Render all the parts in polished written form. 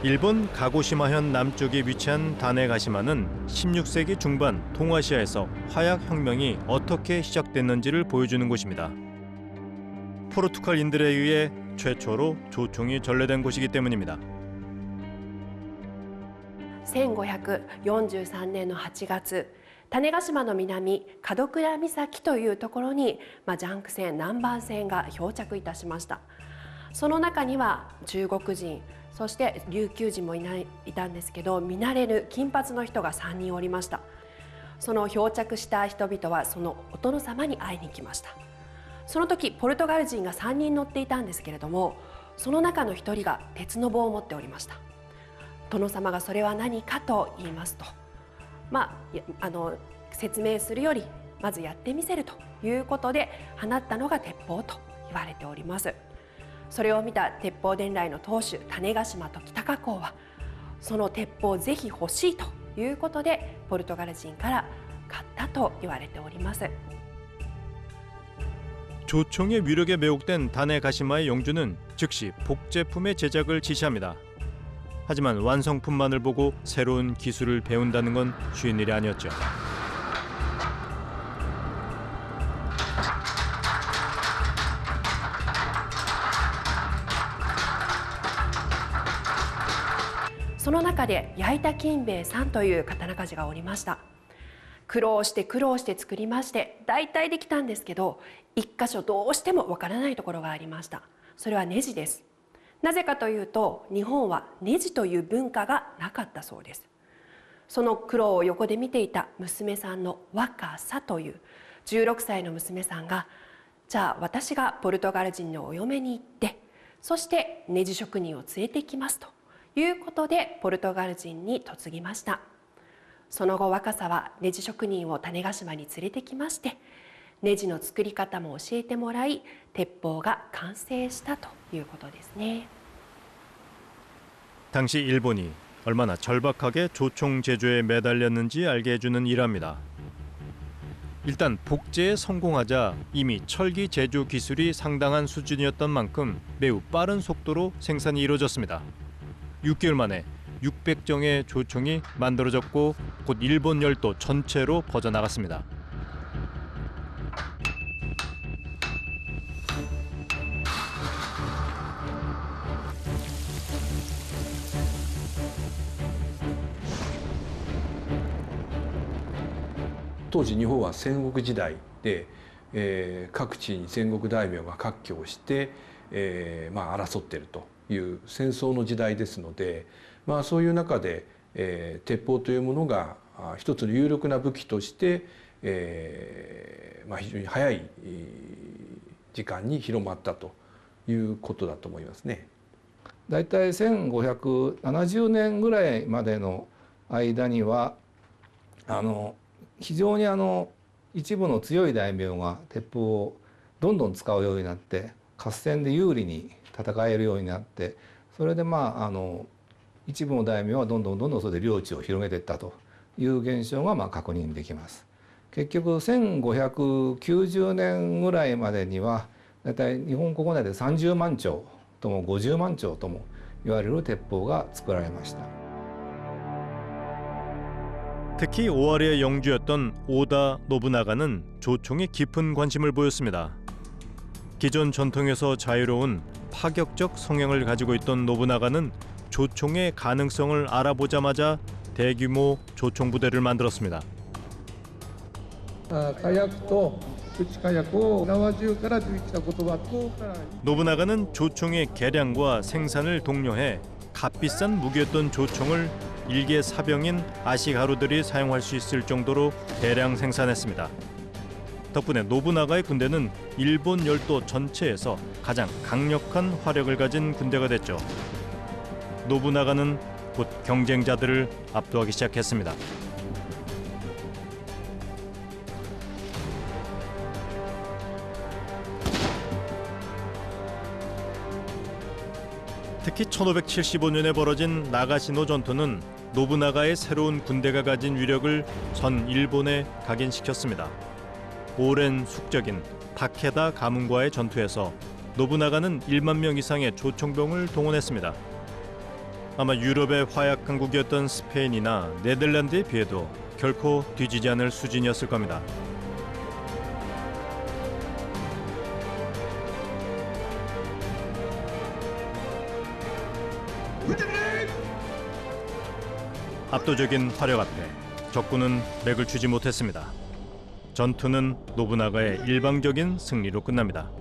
일본 가고시마현 남쪽에 위치한 다네가시마는 16세기 중반 동아시아에서 화약혁명이 어떻게 시작됐는지를 보여주는 곳입니다. 포르투갈인들에 의해 최초로 조총이 전래된 곳이기 때문입니다. 1543年の8月、種子島の南門倉岬というところに、ジャンク船南蛮船が漂着いたしました。その中には中国人、そして琉球人もいたんですけど、見慣れぬ金髪の人が3人おりました。その漂着した人々はそのお殿様に会いに来ました。その時ポルトガル人が3人乗っていたんですけれども、その中の1人が鉄の棒を持っておりました。殿様がそれは何かと言いますと、説明するよりまずやってみせるということで放ったのが鉄砲と言われております。それを見た鉄砲伝来の当主種子島と北河口は、その鉄砲をぜひ欲しいということでポルトガル人から買ったと言われております。 조총의 위력에 매혹된 다네가시마의 영주는 즉시 복제품의 제작을 지시합니다. 하지만 완성품만을 보고 새로운 기술을 배운다는 건 쉬운 일이 아니었죠. 그中で矢板金兵衛さんという刀鍛冶がおりました。苦労して作りまして、大体できたんですけど、一箇所どうしてもわからないところがありました。それはネジです。なぜかというと、日本はネジという文化がなかったそうです。その苦労を横で見ていた娘さんの若さという16歳の娘さんが、じゃあ私がポルトガル人のお嫁に行って、そしてネジ職人を連れてきますということでポルトガル人に嫁ぎました。その後若さはネジ職人を種子島に連れてきまして、ネジの作り方も教えてもらい、鉄砲が完成したということですね。 당시 일본이 얼마나 절박하게 조총 제조에 매달렸는지 알게 해주는 일화입니다. 일단 복제에 성공하자 이미 철기 제조 기술이 상당한 수준이었던 만큼 매우 빠른 속도로 생산이 이루어졌습니다. 6개월 만에 600정의 조총이 만들어졌고 곧 일본 열도 전체로 퍼져나갔습니다. 당시日本は戦国時代で、各地に戦国大名が割拠をして、争っているという戦争の時代ですので、そういう中で、鉄砲というものが一つの有力な武器として、非常に早い時間に広まったということだと思いますね。だいたい1570年ぐらいまでの間には非常に一部の強い大名が鉄砲をどんどん使うようになって、合戦で有利に戦えるようになって、それで一部の大名はどんどんそれで領地を広げていったという現象が確認できます。結局1590年ぐらいまでにはだいたい日本国内で30万丁とも50万丁とも言われる鉄砲が作られました。 특히 오와리의 영주였던 오다 노부나가는 조총에 깊은 관심을 보였습니다. 기존 전통에서 자유로운 파격적 성향을 가지고 있던 노부나가는 조총의 가능성을 알아보자마자 대규모 조총 부대를 만들었습니다. 노부나가는 조총의 개량과 생산을 독려해 값비싼 무기였던 조총을 일개 사병인 아시가루들이 사용할 수 있을 정도로 대량 생산했습니다. 덕분에 노부나가의 군대는 일본 열도 전체에서 가장 강력한 화력을 가진 군대가 됐죠. 노부나가는 곧 경쟁자들을 압도하기 시작했습니다. 특히 1575년에 벌어진 나가시노 전투는 노부나가의 새로운 군대가 가진 위력을 전 일본에 각인시켰습니다. 오랜 숙적인 다케다 가문과의 전투에서 노부나가는 1만 명 이상의 조총병을 동원했습니다. 아마 유럽의 화약 강국이었던 스페인이나 네덜란드에 비해도 결코 뒤지지 않을 수준이었을 겁니다. 압도적인 화력 앞에 적군은 맥을 추지 못했습니다. 전투는 노부나가의 일방적인 승리로 끝납니다.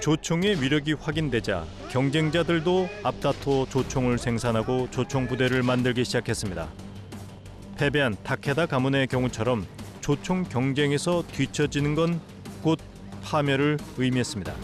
조총의 위력이 확인되자 경쟁자들도 앞다퉈 조총을 생산하고 조총 부대를 만들기 시작했습니다. 패배한 타케다 가문의 경우처럼 조총 경쟁에서 뒤처지는 건 곧 파멸을 의미했습니다.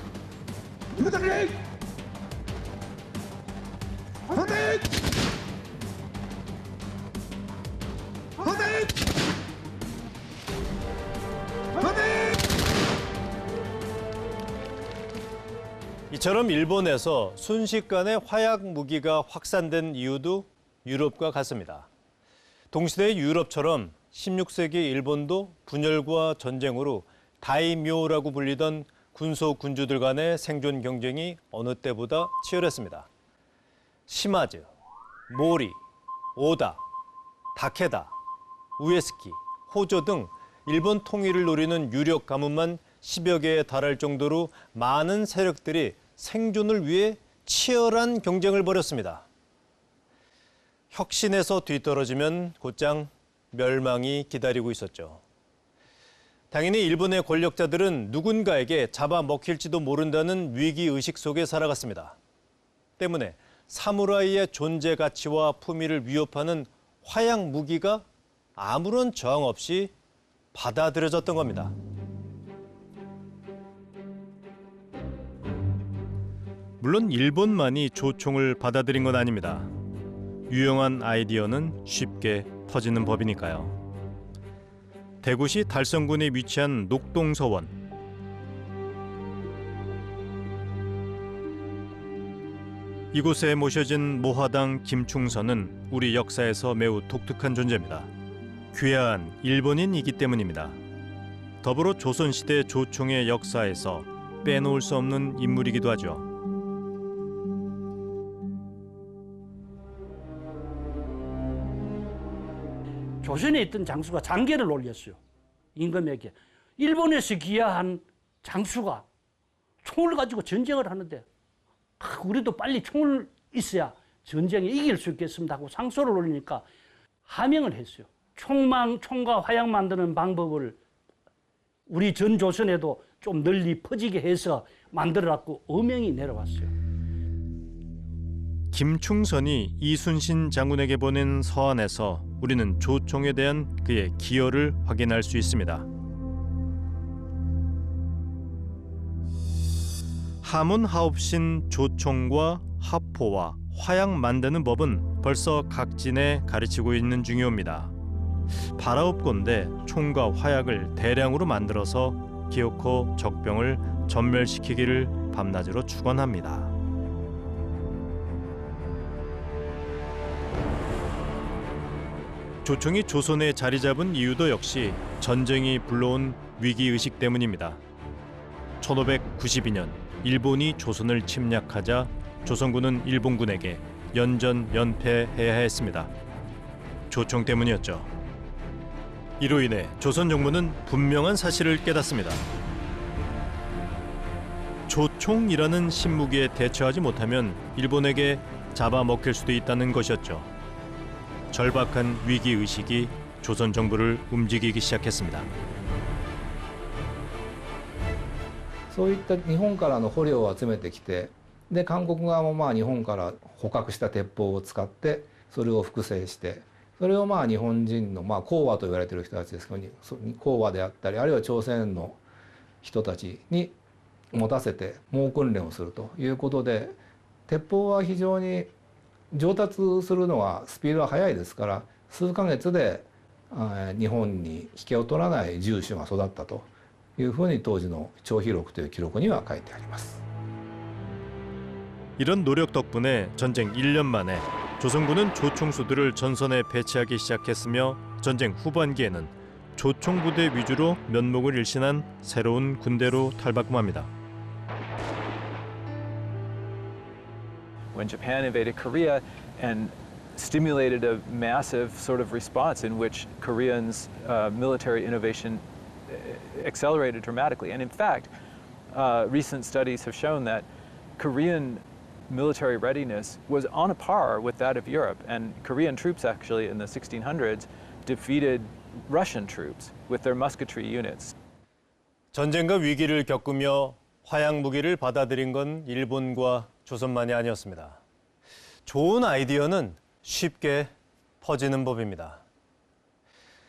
이처럼 일본에서 순식간에 화약 무기가 확산된 이유도 유럽과 같습니다. 동시대의 유럽처럼 16세기 일본도 분열과 전쟁으로 다이묘라고 불리던 군소 군주들 간의 생존 경쟁이 어느 때보다 치열했습니다. 시마즈, 모리, 오다, 다케다, 우에스키, 호조 등 일본 통일을 노리는 유력 가문만 10여 개에 달할 정도로 많은 세력들이 생존을 위해 치열한 경쟁을 벌였습니다. 혁신에서 뒤떨어지면 곧장 멸망이 기다리고 있었죠. 당연히 일본의 권력자들은 누군가에게 잡아먹힐지도 모른다는 위기의식 속에 살아갔습니다. 때문에 사무라이의 존재 가치와 품위를 위협하는 화약 무기가 아무런 저항 없이 받아들여졌던 겁니다. 물론 일본만이 조총을 받아들인 건 아닙니다. 유용한 아이디어는 쉽게 퍼지는 법이니까요. 대구시 달성군에 위치한 녹동서원. 이곳에 모셔진 모화당 김충선은 우리 역사에서 매우 독특한 존재입니다. 귀화한 일본인이기 때문입니다. 더불어 조선시대 조총의 역사에서 빼놓을 수 없는 인물이기도 하죠. 조선에 있던 장수가 장계를 올렸어요. 임금에게. 일본에서 귀화한 장수가 총을 가지고 전쟁을 하는데 우리도 빨리 총을 있어야 전쟁에 이길 수 있겠습니다 하고 상소를 올리니까 하명을 했어요. 총과 화약 만드는 방법을 우리 전 조선에도 좀 널리 퍼지게 해서 만들어갖고 어명이 내려왔어요. 김충선이 이순신 장군에게 보낸 서한에서 우리는 조총에 대한 그의 기여를 확인할 수 있습니다. 하문하옵신 조총과 하포와 화약 만드는 법은 벌써 각진에 가르치고 있는 중요입니다. 바라옵건대 총과 화약을 대량으로 만들어서 기어코 적병을 전멸시키기를 밤낮으로 축원합니다. 조총이 조선에 자리 잡은 이유도 역시 전쟁이 불러온 위기의식 때문입니다. 1592년 일본이 조선을 침략하자 조선군은 일본군에게 연전연패해야 했습니다. 조총 때문이었죠. 이로 인해 조선 정부는 분명한 사실을 깨닫습니다. 조총이라는 신무기에 대처하지 못하면 일본에게 잡아먹힐 수도 있다는 것이었죠. 절박한 위기의식이 조선 정부를 움직이기 시작했습니다. そういった日本からの捕虜を集めてきて、で韓国側も日本から捕獲した鉄砲を使ってそれを複製して、それを日本人の講和と言われている人たちですけど、講和であったり、あるいは朝鮮の人たちに持たせて猛訓練をするということで、鉄砲は非常に上達するのはスピードは速いですから、数ヶ月で日本に引けを取らない銃手が育ったというふうに当時の張飛録という記録には書いてあります。 이런 노력 덕분에 전쟁 1년 만에 조선군은 조총수들을 전선에 배치하기 시작했으며 전쟁 후반기에는 조총 부대 위주로 면목을 일신한 새로운 군대로 탈바꿈합니다. When when Japan invaded Korea and stimulated a massive sort of response in which Koreans' military innovation accelerated dramatically. And in fact, recent studies have shown that Korean military readiness was on a par with that of Europe. And Korean troops actually in the 1600s defeated Russian troops with their musketry units. 전쟁과 위기를 겪으며 화약 무기를 받아들인 건 일본과 조선만이 아니었습니다. 좋은 아이디어는 쉽게 퍼지는 법입니다.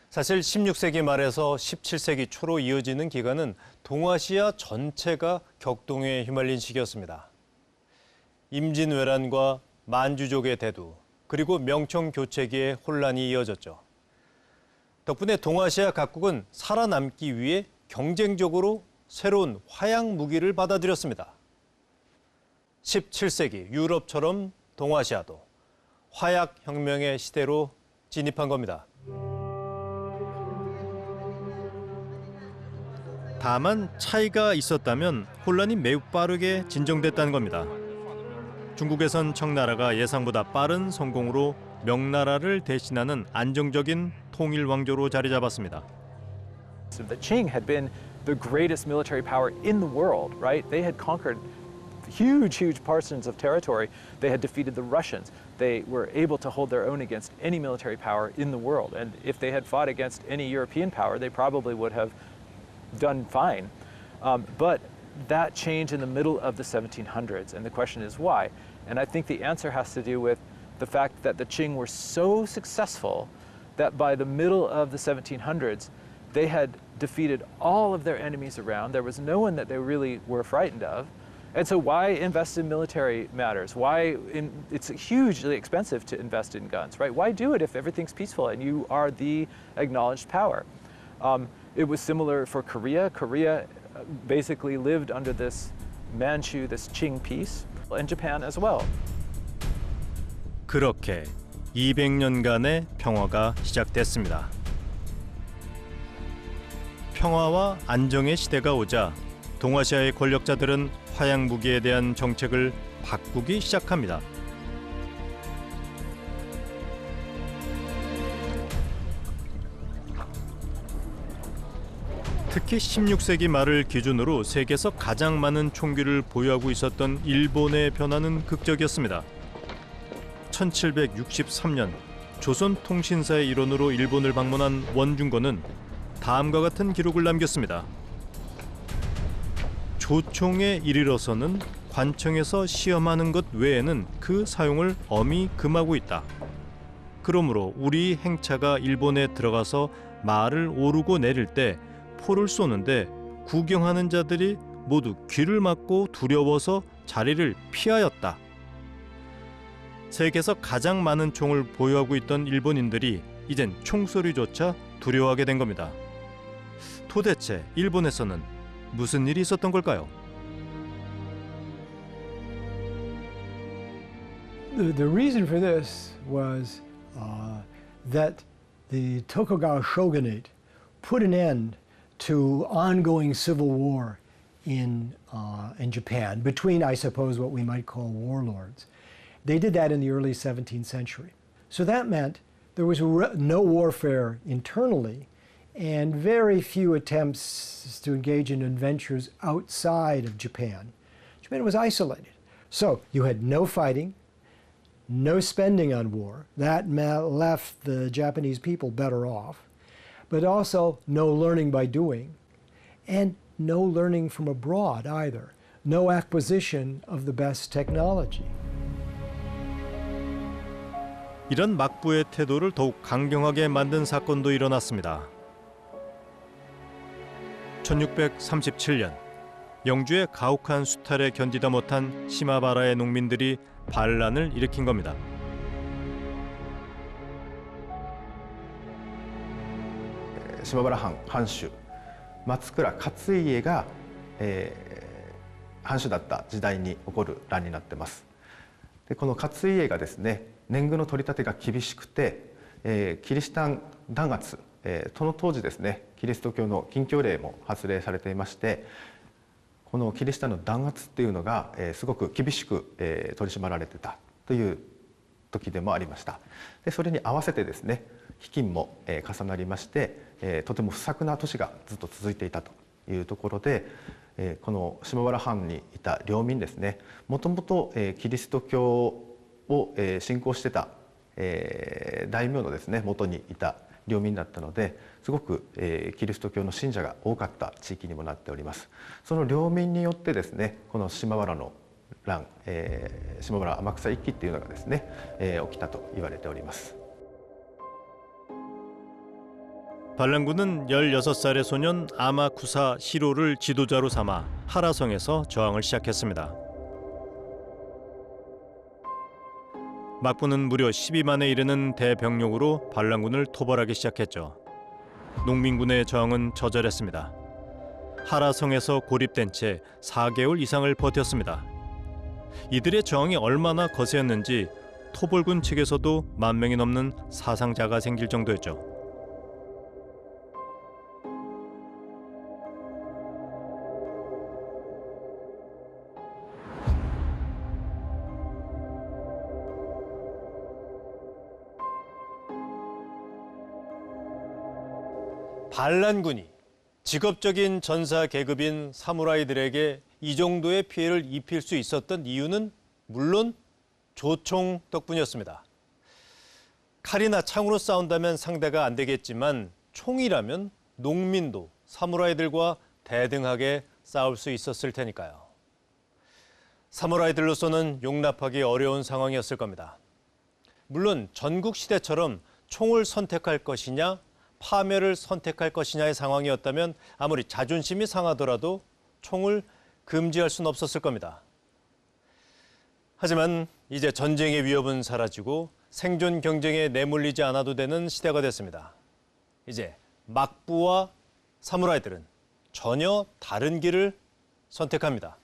사실 16세기 말에서 17세기 초로 이어지는 기간은 동아시아 전체가 격동에 휘말린 시기였습니다. 임진왜란과 만주족의 대두, 그리고 명청교체기의 혼란이 이어졌죠. 덕분에 동아시아 각국은 살아남기 위해 경쟁적으로 새로운 화약 무기를 받아들였습니다. 17세기 유럽처럼 동아시아도 화약 혁명의 시대로 진입한 겁니다. 다만 차이가 있었다면 혼란이 매우 빠르게 진정됐다는 겁니다. 중국에선 청나라가 예상보다 빠른 성공으로 명나라를 대신하는 안정적인 통일 왕조로 자리 잡았습니다. The Qing had been the greatest military power in the world, right? They had conquered huge portions of territory. They had defeated the Russians. They were able to hold their own against any military power in the world. And if they had fought against any European power, they probably would have done fine. But that changed in the middle of the 1700s, and the question is why? And I think the answer has to do with the fact that the Qing were so successful that by the middle of the 1700s, they had defeated all of their enemies around. There was no one that they really were frightened of. And so why invest in military matters? It's hugely expensive to invest in guns, right? Why do it if everything's peaceful and you are the acknowledged power? It was similar for Korea. Korea basically lived under this Manchu, this Qing peace, and Japan as well. 그렇게 200년간의 평화가 시작됐습니다. 평화와 안정의 시대가 오자 동아시아의 권력자들은 화약 무기에 대한 정책을 바꾸기 시작합니다. 특히 16세기 말을 기준으로 세계에서 가장 많은 총기를 보유하고 있었던 일본의 변화는 극적이었습니다. 1763년 조선통신사의 일원으로 일본을 방문한 원중거는 다음과 같은 기록을 남겼습니다. 조총에 이르러서는 관청에서 시험하는 것 외에는 그 사용을 엄히 금하고 있다. 그러므로 우리 행차가 일본에 들어가서 말을 오르고 내릴 때 포를 쏘는데 구경하는 자들이 모두 귀를 막고 두려워서 자리를 피하였다. 세계에서 가장 많은 총을 보유하고 있던 일본인들이 이젠 총소리조차 두려워하게 된 겁니다. 도대체 일본에서는 무슨 일이 있었던 걸까요? The reason for this was that the Tokugawa shogunate put an end to ongoing civil war in Japan between, I suppose, what we might call warlords. They did that in the early 17th century. So that meant there was no warfare internally and very few attempts to engage in adventures outside of Japan. Japan was isolated. So you had no fighting, no spending on war. That left the Japanese people better off, but also no learning by doing, and no learning from abroad either. No acquisition of the best technology. 이런 막부의 태도를 더욱 강경하게 만든 사건도 일어났습니다. 1637년 영주의 가혹한 수탈에 견디다 못한 시마바라의 농민들이 반란을 일으킨 겁니다. 시마바라藩主松倉勝家が、藩主だった時代に起こる乱になってます。でこの勝家がですね、年貢の取り立てが厳しくて、キリシタン弾圧、その当時ですね、キリスト教の禁教令も発令されていまして、このキリシタンの弾圧っていうのが、すごく厳しく、取り締まられてたという時でもありました。でそれに合わせてですね、飢饉も重なりまして、とても不作な年がずっと続いていたというところで、この島原藩にいた領民ですね、もともとキリスト教を信仰してた大名のですね元にいた領民だったので、すごくキリスト教の信者が多かった地域にもなっております。その領民によってですね、この島原の乱、島原天草一揆っていうのがですね、起きたと言われております。 반란군은 16살의 소년 아마쿠사 시로를 지도자로 삼아 하라성에서 저항을 시작했습니다. 막부는 무려 12만에 이르는 대병력으로 반란군을 토벌하기 시작했죠. 농민군의 저항은 처절했습니다. 하라성에서 고립된 채 4개월 이상을 버텼습니다. 이들의 저항이 얼마나 거세었는지 토벌군 측에서도 10,000명이 넘는 사상자가 생길 정도였죠. 반란군이 직업적인 전사 계급인 사무라이들에게 이 정도의 피해를 입힐 수 있었던 이유는 물론 조총 덕분이었습니다. 칼이나 창으로 싸운다면 상대가 안 되겠지만 총이라면 농민도 사무라이들과 대등하게 싸울 수 있었을 테니까요. 사무라이들로서는 용납하기 어려운 상황이었을 겁니다. 물론 전국 시대처럼 총을 선택할 것이냐 파멸을 선택할 것이냐의 상황이었다면 아무리 자존심이 상하더라도 총을 금지할 수는 없었을 겁니다. 하지만 이제 전쟁의 위협은 사라지고 생존 경쟁에 내몰리지 않아도 되는 시대가 됐습니다. 이제 막부와 사무라이들은 전혀 다른 길을 선택합니다.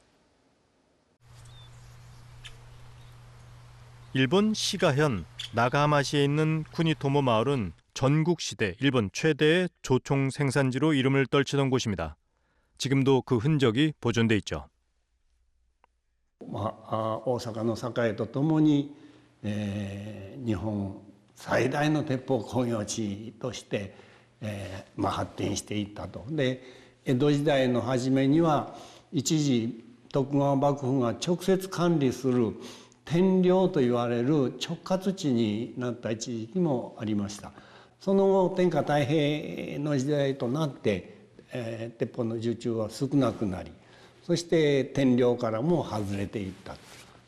일본 시가현 나가하마시에 있는 쿠니토모 마을은 전국시대 일본 최대의 조총 생산지로 이름을 떨치던 곳입니다. 지금도 그 흔적이 보존돼 있죠. 大阪の栄とともに、日本最大の鉄砲工業地として、発展していったと。で江戸時代の初めには一時徳川幕府が直接管理する天領と言われる直轄地になった一時期もありました。その後天下太平の時代となって、鉄砲の受注は少なくなり、そして天領からも外れていった。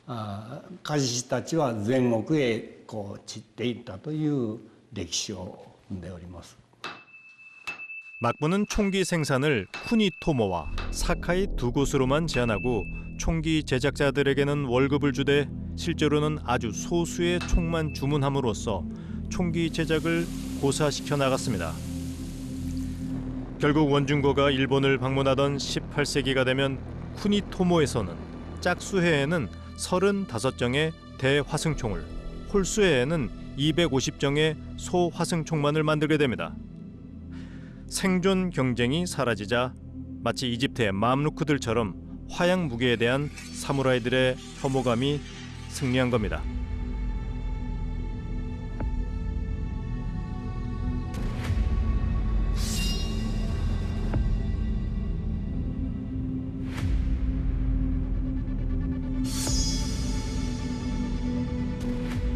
鍛冶師たちは全国へこう散っていったという歴史を生んでおります。 막부는 총기 생산을 쿠니토모와 사카이 두 곳으로만 제한하고 총기 제작자들에게는 월급을 주되 실제로는 아주 소수의 총만 주문함으로써 총기 제작을 고사시켜 나갔습니다. 결국 원중거가 일본을 방문하던 18세기가 되면 쿠니토모에서는 짝수해에는 35정의 대화승총을, 홀수해에는 250정의 소화승총만을 만들게 됩니다. 생존 경쟁이 사라지자 마치 이집트의 맘루크들처럼 화약 무기에 대한 사무라이들의 혐오감이 승리한 겁니다.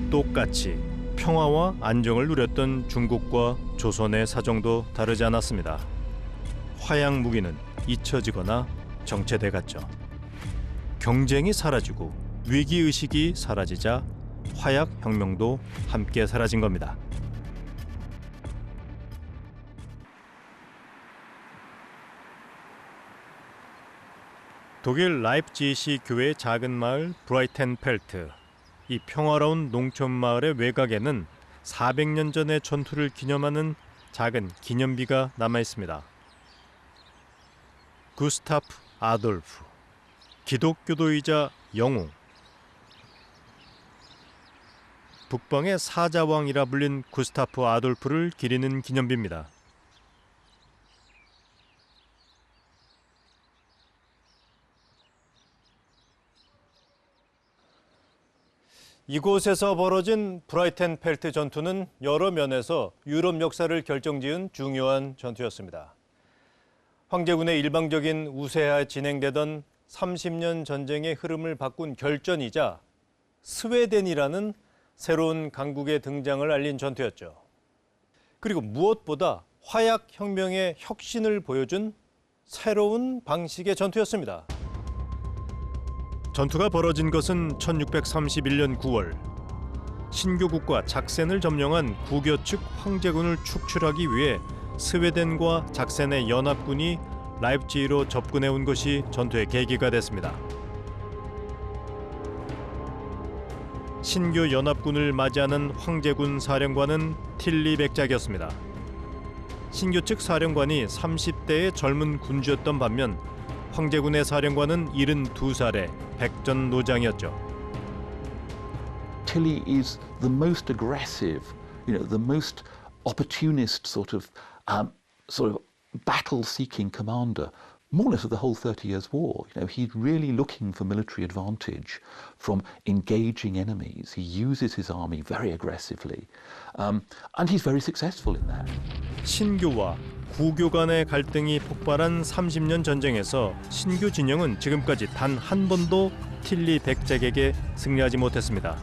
똑같이 평화와 안정을 누렸던 중국과 조선의 사정도 다르지 않았습니다. 화약 무기는 잊혀지거나 정체돼 갔죠. 경쟁이 사라지고 위기의식이 사라지자 화약 혁명도 함께 사라진 겁니다. 독일 라입지시 교회의 작은 마을 브라이텐펠트. 이 평화로운 농촌 마을의 외곽에는 400년 전의 전투를 기념하는 작은 기념비가 남아 있습니다. 구스타프 아돌프, 기독교도이자 영웅. 북방의 사자왕이라 불린 구스타프 아돌프를 기리는 기념비입니다. 이곳에서 벌어진 브라이텐펠트 전투는 여러 면에서 유럽 역사를 결정지은 중요한 전투였습니다. 황제군의 일방적인 우세하에 진행되던 30년 전쟁의 흐름을 바꾼 결전이자 스웨덴이라는 새로운 강국의 등장을 알린 전투였죠. 그리고 무엇보다 화약혁명의 혁신을 보여준 새로운 방식의 전투였습니다. 전투가 벌어진 것은 1631년 9월. 신규 국가 작센을 점령한 구교 측 황제군을 축출하기 위해 스웨덴과 작센의 연합군이 라입지히로 접근해 온 것이 전투의 계기가 됐습니다. 신규 연합군을 맞이하는 황제군 사령관은 틸리 백작이었습니다. 신규 측 사령관이 30대의 젊은 군주였던 반면 황제군의 사령관은 72살의 백전노장이었죠. Tilly is the most aggressive, the most opportunist sort of battle-seeking commander, more or less of the whole 30 Years' War. He's really looking for military advantage from engaging enemies. He uses his army very aggressively, and he's very successful in that. 신교와 구교 간의 갈등이 폭발한 30년 전쟁에서 신교 진영은 지금까지 단 한 번도 틸리 백작에게 승리하지 못했습니다.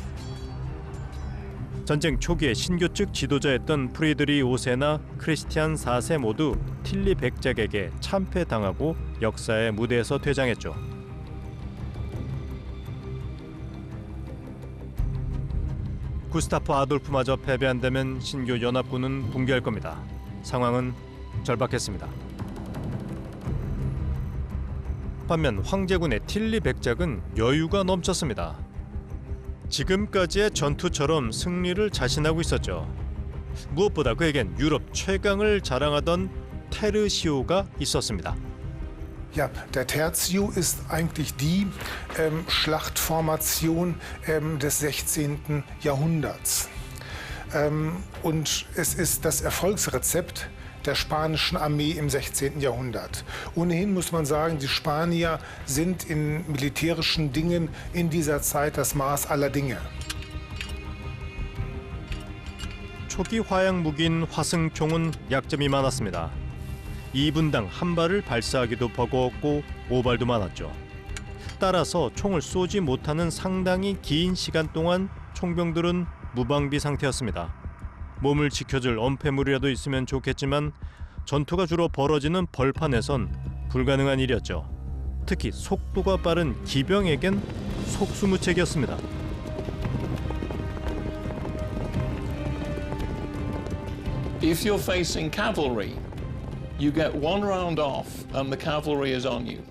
전쟁 초기에 신교 측 지도자였던 프리드리 5세나 크리스티안 4세 모두 틸리 백작에게 참패당하고 역사의 무대에서 퇴장했죠. 구스타프 아돌프마저 패배한다면 신교 연합군은 붕괴할 겁니다. 상황은 절박했습니다. 반면 황제군의 틸리 백작은 여유가 넘쳤습니다. 지금까지의 전투처럼 승리를 자신하고 있었죠. 무엇보다 그에겐 유럽 최강을 자랑하던 테르시오가 있었습니다. Ja, der Tertio ist eigentlich die Schlachtformation des 16. Jahrhunderts. Und es ist das Erfolgsrezept der spanischen Armee im 16. Jahrhundert. Ohnehin muss man sagen, die Spanier sind in militärischen Dingen in dieser Zeit das Maß aller Dinge. 초기 화약 무기인 화승총은 약점이 많았습니다. 2분당 한 발을 발사하기도 버거웠고 오발도 많았죠. 따라서 총을 쏘지 못하는 상당히 긴 시간 동안 총병들은 무방비 상태였습니다. 몸을 지켜줄 엄폐물이라도 있으면 좋겠지만 전투가 주로 벌어지는 벌판에선 불가능한 일이었죠. 특히 속도가 빠른 기병에겐 속수무책이었습니다. If you're facing cavalry, you get one round off and the cavalry is on you.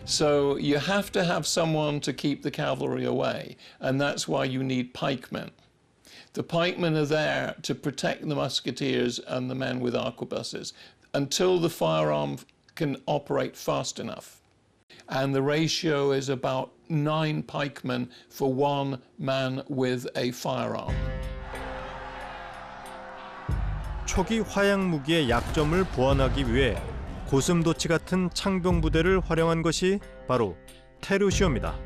So you have to have someone to keep the cavalry away, and that's why you need pikemen. The pikemen are there to protect the musketeers and the men with arquebuses until the firearm can operate fast enough. And the ratio is about 9 pikemen for 1 man with a firearm. 초기 화약 무기의 약점을 보완하기 위해 고슴도치 같은 창병 부대를 활용한 것이 바로 테르시오입니다.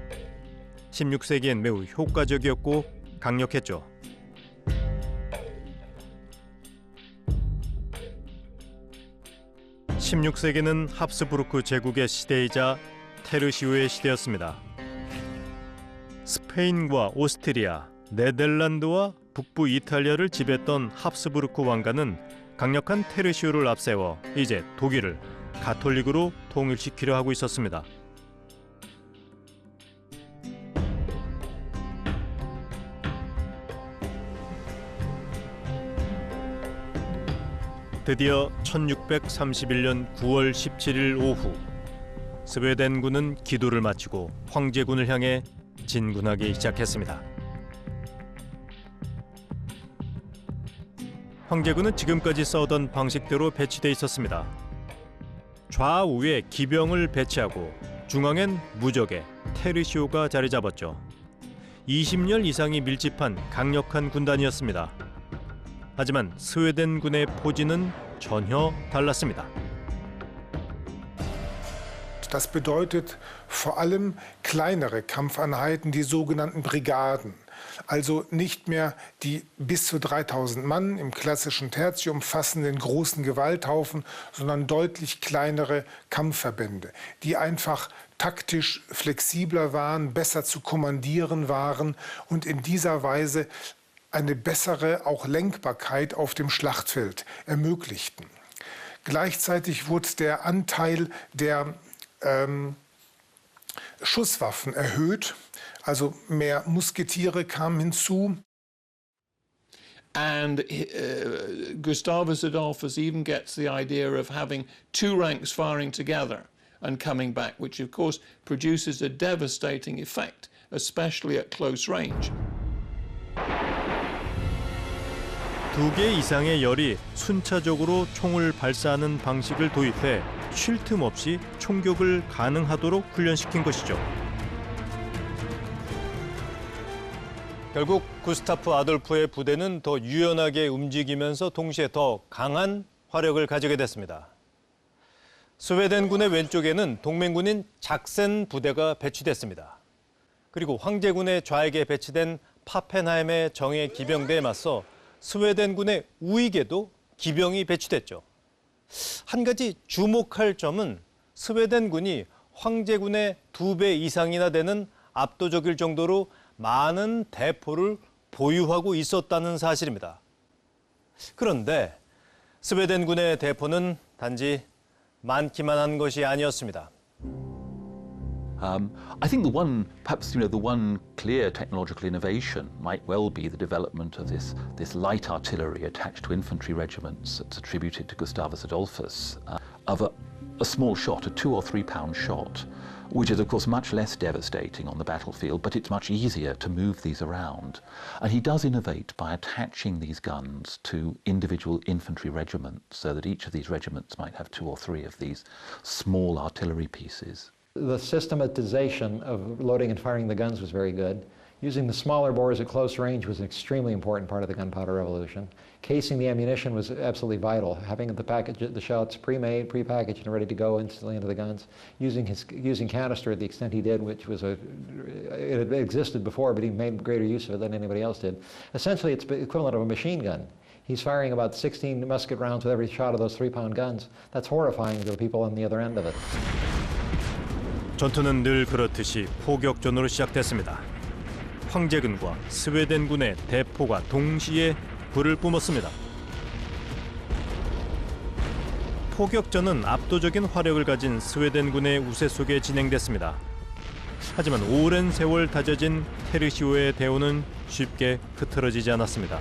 16세기엔 매우 효과적이었고 강력했죠. (16세기는) 합스부르크 제국의 시대이자 테르시오의 시대였습니다. 스페인과 오스트리아, 네덜란드와 북부 이탈리아를 지배했던 합스부르크 왕가는 강력한 테르시오를 앞세워 이제 독일을 가톨릭으로 통일시키려 하고 있었습니다. 드디어 1631년 9월 17일 오후 스웨덴군은 기도를 마치고 황제군을 향해 진군하기 시작했습니다. 황제군은 지금까지 싸우던 방식대로 배치돼 있었습니다. 좌우에 기병을 배치하고 중앙엔 무적의 테르시오가 자리 잡았죠. 20년 이상이 밀집한 강력한 군단이었습니다. 하지만 스웨덴군의 포진은 전혀 달랐습니다. Das bedeutet vor allem kleinere Kampfeinheiten, die sogenannten Brigaden. Also nicht mehr die bis zu 3000 Mann im klassischen Tertium umfassenden großen Gewalthaufen, sondern deutlich kleinere Kampfverbände, die einfach taktisch flexibler waren, besser zu kommandieren waren und in dieser Weise eine bessere auch Lenkbarkeit auf dem Schlachtfeld ermöglichten. Gleichzeitig wurde der Anteil der Schusswaffen erhöht, also mehr Musketiere kamen hinzu. And Gustavus Adolphus even gets the idea of having two ranks firing together and coming back, which of course produces a devastating effect, especially at close range. 2개 이상의 열이 순차적으로 총을 발사하는 방식을 도입해 쉴 틈 없이 총격을 가능하도록 훈련시킨 것이죠. 결국 구스타프 아돌프의 부대는 더 유연하게 움직이면서 동시에 더 강한 화력을 가지게 됐습니다. 스웨덴군의 왼쪽에는 동맹군인 작센 부대가 배치됐습니다. 그리고 황제군의 좌익에 배치된 파펜하임의 정예 기병대에 맞서 스웨덴군의 우익에도 기병이 배치됐죠. 한 가지 주목할 점은 스웨덴군이 황제군의 2배 이상이나 되는 압도적일 정도로 많은 대포를 보유하고 있었다는 사실입니다. 그런데 스웨덴군의 대포는 단지 많기만 한 것이 아니었습니다. I think perhaps the one clear technological innovation might well be the development of this light artillery attached to infantry regiments that's attributed to Gustavus Adolphus, of a small shot, a 2 or 3 pound shot, which is of course much less devastating on the battlefield, but it's much easier to move these around. And he does innovate by attaching these guns to individual infantry regiments so that each of these regiments might have 2 or 3 of these small artillery pieces. The systematization of loading and firing the guns was very good. Using the smaller bores at close range was an extremely important part of the gunpowder revolution. Casing the ammunition was absolutely vital. Having the shots pre-made, pre-packaged, and ready to go instantly into the guns. Using canister at the extent he did, which was it had existed before, but he made greater use of it than anybody else did. Essentially, it's the equivalent of a machine gun. He's firing about 16 musket rounds with every shot of those 3-pound guns. That's horrifying to the people on the other end of it. 전투는 늘 그렇듯이 포격전으로 시작됐습니다. 황제군과 스웨덴군의 대포가 동시에 불을 뿜었습니다. 포격전은 압도적인 화력을 가진 스웨덴군의 우세 속에 진행됐습니다. 하지만 오랜 세월 다져진 테르시오의 대오는 쉽게 흐트러지지 않았습니다.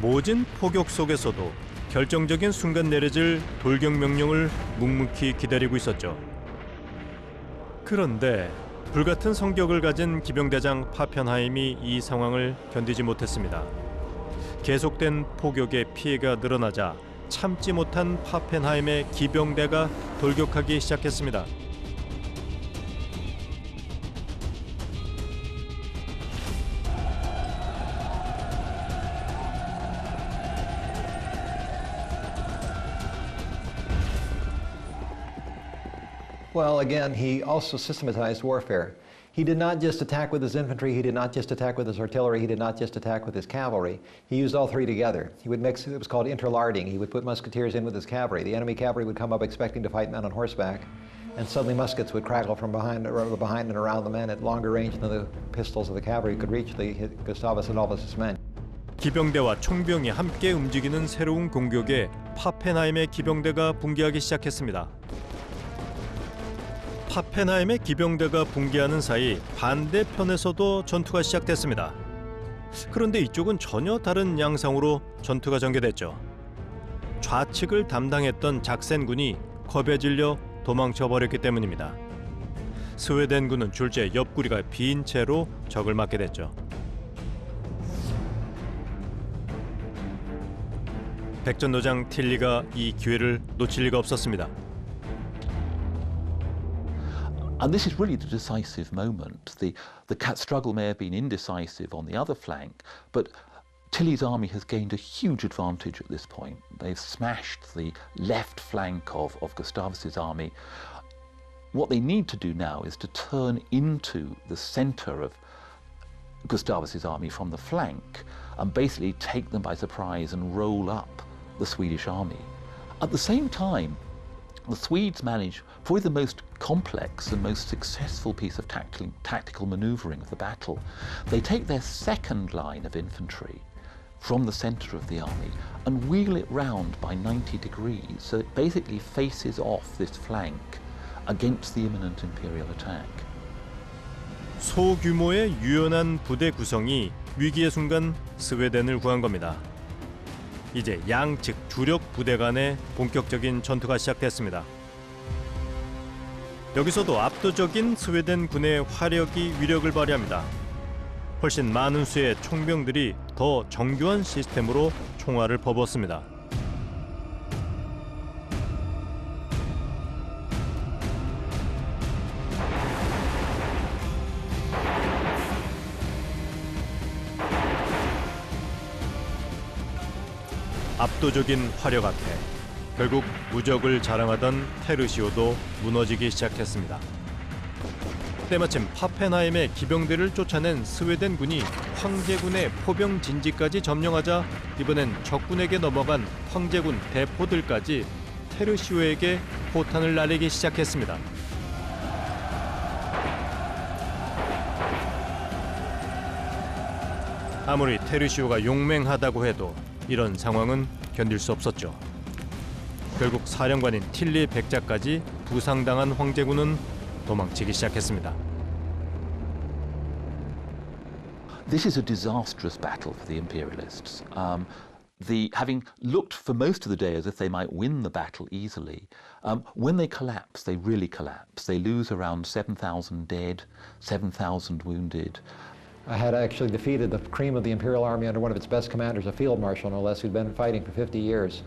모진 포격 속에서도 결정적인 순간 내려질 돌격 명령을 묵묵히 기다리고 있었죠. 그런데 불같은 성격을 가진 기병대장 파펜하임이 이 상황을 견디지 못했습니다. 계속된 포격에 피해가 늘어나자 참지 못한 파펜하임의 기병대가 돌격하기 시작했습니다. Well, again, he also systematized warfare. He did not just attack with his infantry, he did not just attack with his artillery, he did not just attack with his cavalry. He used all three together. He would mix, it was called interlarding. He would put musketeers in with his cavalry. The enemy cavalry would come up expecting to fight men on horseback, and suddenly muskets would crackle from behind and around the men at longer range than the pistols of the cavalry could reach Gustavus Adolphus's men. 기병대와 총병이 함께 움직이는 새로운 공격에 파펜하임의 기병대가 붕괴하기 시작했습니다. 파펜하임의 기병대가 붕괴하는 사이 반대편에서도 전투가 시작됐습니다. 그런데 이쪽은 전혀 다른 양상으로 전투가 전개됐죠. 좌측을 담당했던 작센군이 겁에 질려 도망쳐 버렸기 때문입니다. 스웨덴군은 줄째 옆구리가 빈 채로 적을 맞게 됐죠. 백전노장 틸리가 이 기회를 놓칠 리가 없었습니다. And this is really the decisive moment. The struggle may have been indecisive on the other flank, but Tilly's army has gained a huge advantage at this point. They've smashed the left flank of Gustavus's army. What they need to do now is to turn into the center of Gustavus's army from the flank and basically take them by surprise and roll up the Swedish army. At the same time, the Swedes manage probably the most complex and most successful piece of tactical maneuvering of the battle. They take their second line of infantry from the center of the army and wheel it round by 90 degrees, so it basically faces off this flank against the imminent imperial attack. 소규모의 유연한 부대 구성이 위기의 순간 스웨덴을 구한 겁니다. 이제 양측 주력 부대 간의 본격적인 전투가 시작됐습니다. 여기서도 압도적인 스웨덴 군의 화력이 위력을 발휘합니다. 훨씬 많은 수의 총병들이 더 정교한 시스템으로 총알을 퍼붓습니다. 압도적인 화력 앞에 결국 무적을 자랑하던 테르시오도 무너지기 시작했습니다. 때마침 파펜하임의 기병대를 쫓아낸 스웨덴 군이 황제군의 포병 진지까지 점령하자 이번엔 적군에게 넘어간 황제군 대포들까지 테르시오에게 포탄을 날리기 시작했습니다. 아무리 테르시오가 용맹하다고 해도 이런 상황은 견딜 수 없었죠. 결국 사령관인 틸리 백자까지 부상당한 황제군은 도망치기 시작했습니다. This is a disastrous battle for the imperialists. Having looked for most of the day as if they might win the battle easily, when they collapse, they really collapse. They lose around 7,000 dead, 7,000 wounded. I had actually defeated the cream of the Imperial Army under one of its best commanders, a field marshal no less, who'd been fighting for 50 years.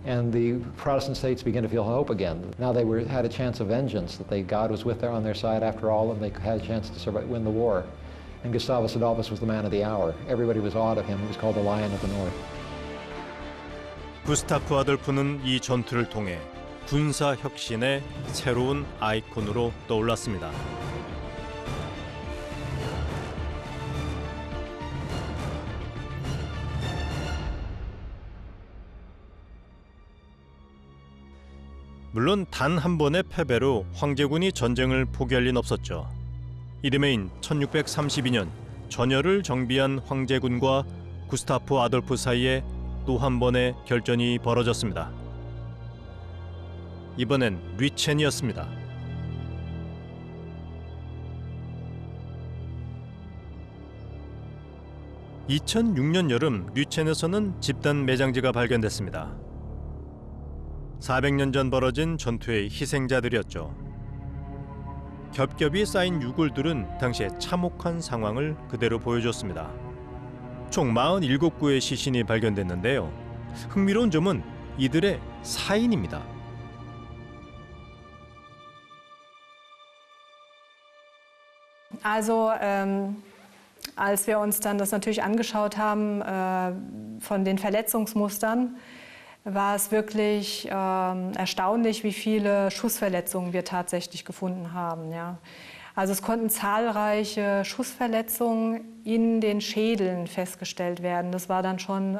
And the Protestant states began to feel hope again. Now they had a chance of vengeance, that God was on their side after all, and they had a chance to win the war. And Gustavus Adolphus was the man of the hour. Everybody was awed of him. He was called the Lion of the North. 구스타프 아돌프는 이 전투를 통해 군사 혁신의 새로운 아이콘으로 떠올랐습니다. 물론 단 한 번의 패배로 황제군이 전쟁을 포기할 리는 없었죠. 이듬해인 1632년 전열을 정비한 황제군과 구스타프 아돌프 사이에 또 한 번의 결전이 벌어졌습니다. 이번엔 류첸이었습니다. (2006년) 여름 류첸에서는 집단 매장지가 발견됐습니다. 400년 전 벌어진 전투의 희생자들이었죠. 겹겹이 쌓인 유골들은 당시의 참혹한 상황을 그대로 보여줬습니다. 총 47구의 시신이 발견됐는데요. 흥미로운 점은 이들의 사인입니다. Also, als wir uns dann das natürlich angeschaut haben von den Verletzungsmustern, war es wirklich erstaunlich, wie viele Schussverletzungen wir tatsächlich gefunden haben. Ja. Also es konnten zahlreiche Schussverletzungen in den Schädeln festgestellt werden. Das war dann schon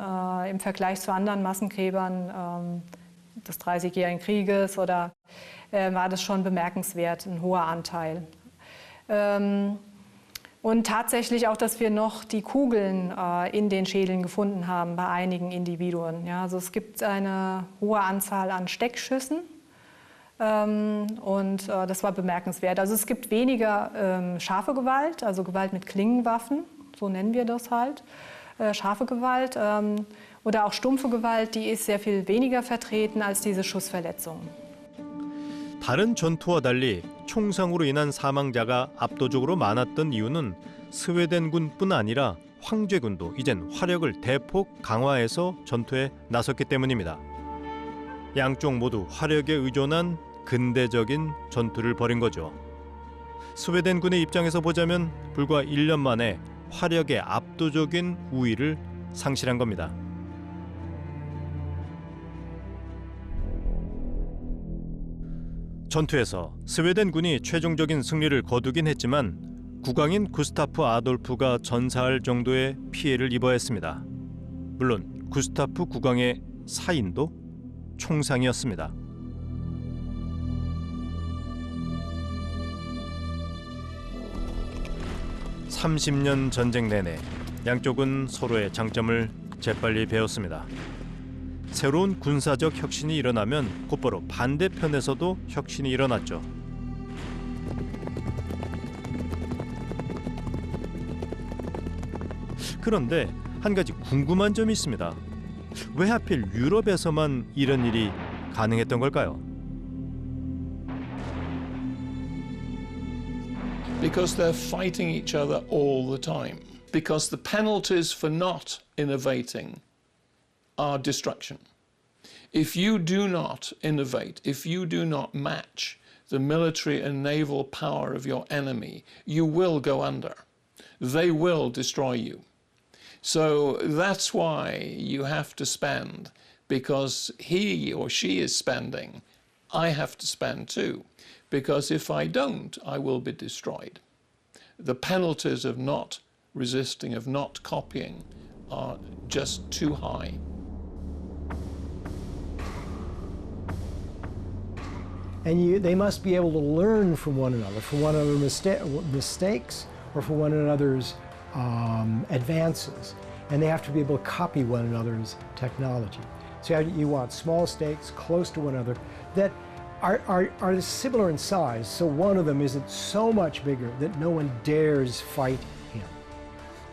im Vergleich zu anderen Massengräbern des Dreißigjährigen Krieges oder war das schon bemerkenswert, ein hoher Anteil. Und tatsächlich auch, dass wir noch die Kugeln in den Schädeln gefunden haben bei einigen Individuen. Ja, also es gibt eine hohe Anzahl an Steckschüssen und das war bemerkenswert. Also es gibt weniger scharfe Gewalt, also Gewalt mit Klingenwaffen, so nennen wir das halt, scharfe Gewalt oder auch stumpfe Gewalt, die ist sehr viel weniger vertreten als diese Schussverletzungen. 다른 전투와 달리 총상으로 인한 사망자가 압도적으로 많았던 이유는 스웨덴군뿐 아니라 황제군도 이젠 화력을 대폭 강화해서 전투에 나섰기 때문입니다. 양쪽 모두 화력에 의존한 근대적인 전투를 벌인 거죠. 스웨덴군의 입장에서 보자면 불과 1년 만에 화력의 압도적인 우위를 상실한 겁니다. 전투에서 스웨덴군이 최종적인 승리를 거두긴 했지만 국왕인 구스타프 아돌프가 전사할 정도의 피해를 입어야 했습니다. 물론 구스타프 국왕의 사인도 총상이었습니다. (30년) 전쟁 내내 양쪽은 서로의 장점을 재빨리 배웠습니다. 새로운 군사적 혁신이 일어나면 곧바로 반대편에서도 혁신이 일어났죠. 그런데 한 가지 궁금한 점이 있습니다. 왜 하필 유럽에서만 이런 일이 가능했던 걸까요? Because they're fighting each other all the time. Because the penalties for not innovating are destruction. If you do not innovate, if you do not match the military and naval power of your enemy, you will go under. They will destroy you. So that's why you have to spend, because he or she is spending, I have to spend too. Because if I don't, I will be destroyed. The penalties of not resisting, of not copying, are just too high. And they must be able to learn from one another's mistakes or from one another's advances. And they have to be able to copy one another's technology. So you want small stakes close to one another that are similar in size, so one of them isn't so much bigger that no one dares fight him.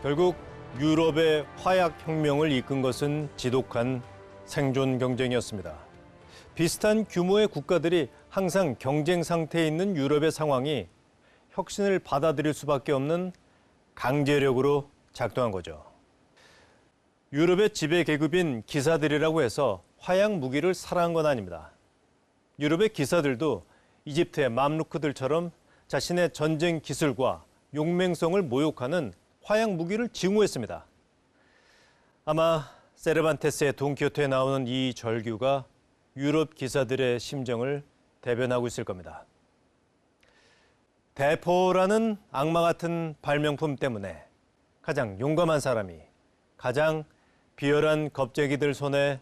결국 유럽의 화약 혁명을 이끈 것은 지독한 생존 경쟁이었습니다. 비슷한 규모의 국가들이 항상 경쟁 상태에 있는 유럽의 상황이 혁신을 받아들일 수밖에 없는 강제력으로 작동한 거죠. 유럽의 지배 계급인 기사들이라고 해서 화약 무기를 사랑한 건 아닙니다. 유럽의 기사들도 이집트의 맘루크들처럼 자신의 전쟁 기술과 용맹성을 모욕하는 화약 무기를 증오했습니다. 아마 세르반테스의 돈키호테에 나오는 이 절규가 유럽 기사들의 심정을 대변하고 있을 겁니다. 대포라는 악마 같은 발명품 때문에 가장 용감한 사람이 가장 비열한 겁쟁이들 손에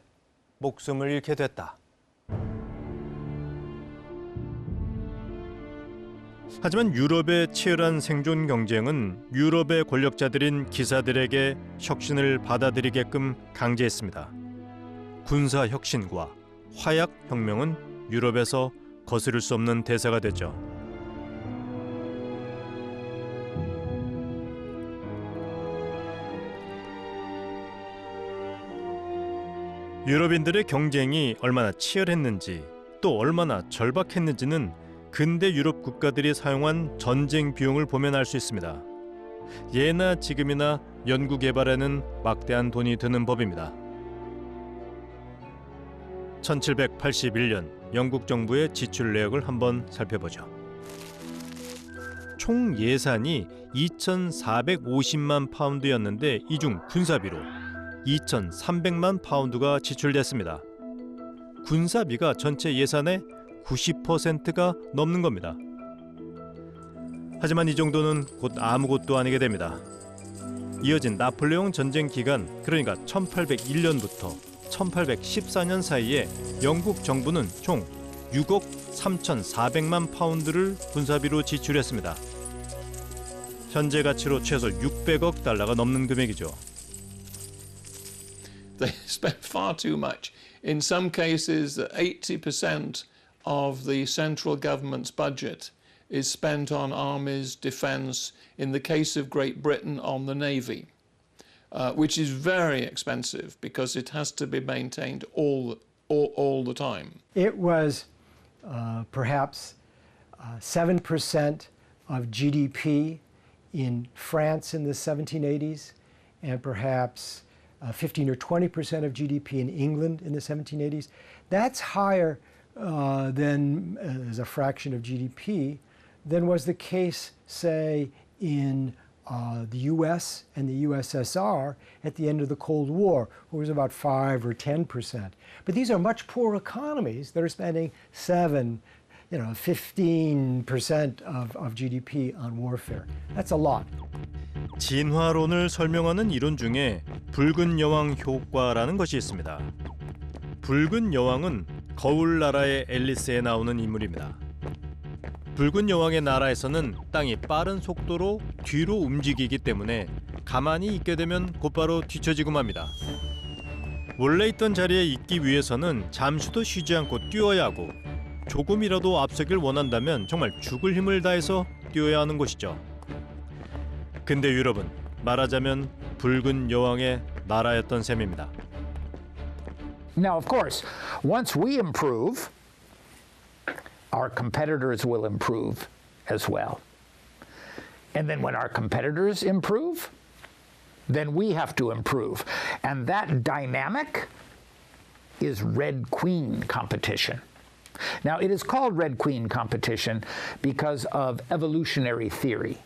목숨을 잃게 됐다. 하지만 유럽의 치열한 생존 경쟁은 유럽의 권력자들인 기사들에게 혁신을 받아들이게끔 강제했습니다. 군사 혁신과 화약 혁명은 유럽에서 거스를 수 없는 대사가 됐죠. 유럽인들의 경쟁이 얼마나 치열했는지 또 얼마나 절박했는지는 근대 유럽 국가들이 사용한 전쟁 비용을 보면 알 수 있습니다. 예나 지금이나 연구 개발에는 막대한 돈이 드는 법입니다. 1781년 영국 정부의 지출 내역을 한번 살펴보죠. 총 예산이 2,450만 파운드였는데 이 중 군사비로 2,300만 파운드가 지출됐습니다. 군사비가 전체 예산의 90%가 넘는 겁니다. 하지만 이 정도는 곧 아무것도 아니게 됩니다. 이어진 나폴레옹 전쟁 기간, 그러니까 1801년부터 1814년 사이에 영국 정부는 총 6억 3,400만 파운드를 군사비로 지출했습니다. 현재 가치로 최소 600억 달러가 넘는 금액이죠. They spent far too much. In some cases, 80% of the central government's budget is spent on armies, defence, in the case of Great Britain on the Navy, which is very expensive because it has to be maintained all the time. It was perhaps 7% of GDP in France in the 1780s, and perhaps 15 or 20% of GDP in England in the 1780s. That's higher than, as a fraction of GDP, than was the case, say, in the US and the USSR at the end of the Cold War, where it was about 5 or 10%. But these are much poorer economies that are spending 7, 15% of GDP on warfare. That's a lot. 진화론을 설명하는 이론 중에 붉은 여왕 효과라는 것이 있습니다. 붉은 여왕은 거울 나라의 앨리스에 나오는 인물입니다. 붉은 여왕의 나라에서는 땅이 빠른 속도로 뒤로 움직이기 때문에 가만히 있게 되면 곧바로 뒤처지고 맙니다. 원래 있던 자리에 있기 위해서는 잠시도 쉬지 않고 뛰어야 하고 조금이라도 앞서길 원한다면 정말 죽을 힘을 다해서 뛰어야 하는 것이죠. 근데 유럽은 말하자면 붉은 여왕의 나라였던 셈입니다. Now, of course, once we improve, our competitors will improve as well. And then when our competitors improve, then we have to improve. And that dynamic is Red Queen competition. Now, it is called Red Queen competition because of evolutionary theory.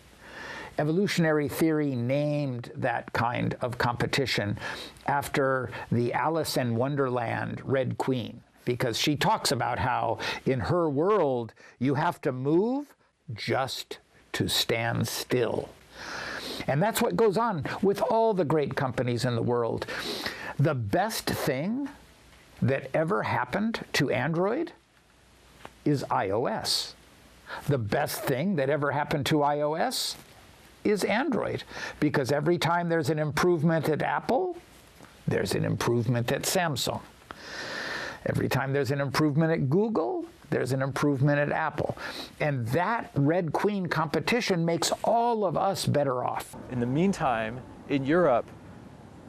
Evolutionary theory named that kind of competition after the Alice in Wonderland Red Queen, because she talks about how in her world you have to move just to stand still. And that's what goes on with all the great companies in the world. The best thing that ever happened to Android is iOS. The best thing that ever happened to iOS is Android, because every time there's an improvement at Apple, there's an improvement at Samsung. Every time there's an improvement at Google, there's an improvement at Apple. And that Red Queen competition makes all of us better off. In the meantime, in Europe,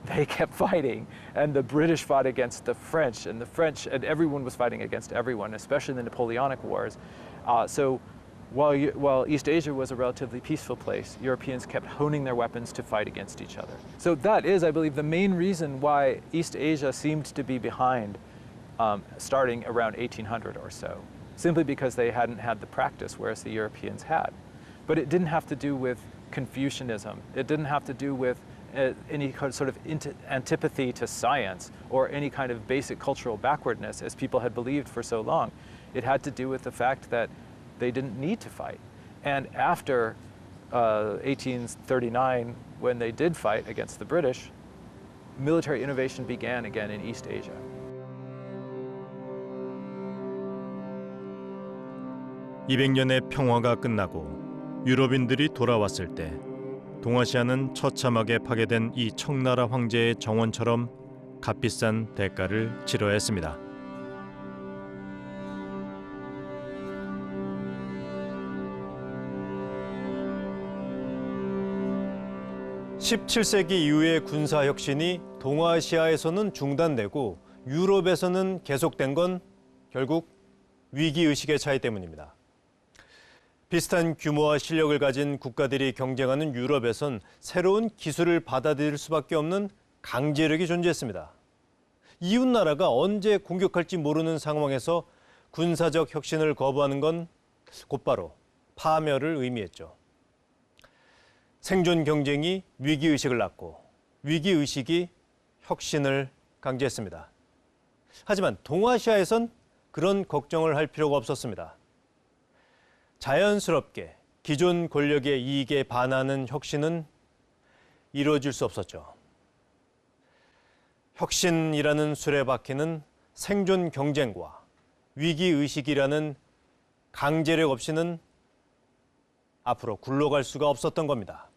they kept fighting, and the British fought against the French, and everyone was fighting against everyone, especially in the Napoleonic Wars. So while East Asia was a relatively peaceful place, Europeans kept honing their weapons to fight against each other. So that is, I believe, the main reason why East Asia seemed to be behind starting around 1800 or so, simply because they hadn't had the practice, whereas the Europeans had. But it didn't have to do with Confucianism. It didn't have to do with any sort of antipathy to science or any kind of basic cultural backwardness, as people had believed for so long. It had to do with the fact that they didn't need to fight. And after 1839, when they did fight against the British, military innovation began again in East Asia. (200년의) 평화가 끝나고 유럽인들이 돌아왔을 때 동아시아는 처참하게 파괴된 이 청나라 황제의 정원처럼 값비싼 대가를 치러야 했습니다. 17세기 이후의 군사혁신이 동아시아에서는 중단되고 유럽에서는 계속된 건 결국 위기의식의 차이 때문입니다. 비슷한 규모와 실력을 가진 국가들이 경쟁하는 유럽에선 새로운 기술을 받아들일 수밖에 없는 강제력이 존재했습니다. 이웃나라가 언제 공격할지 모르는 상황에서 군사적 혁신을 거부하는 건 곧바로 파멸을 의미했죠. 생존 경쟁이 위기의식을 낳고 위기의식이 혁신을 강제했습니다. 하지만 동아시아에선 그런 걱정을 할 필요가 없었습니다. 자연스럽게 기존 권력의 이익에 반하는 혁신은 이루어질 수 없었죠. 혁신이라는 수레바퀴는 생존 경쟁과 위기의식이라는 강제력 없이는 앞으로 굴러갈 수가 없었던 겁니다.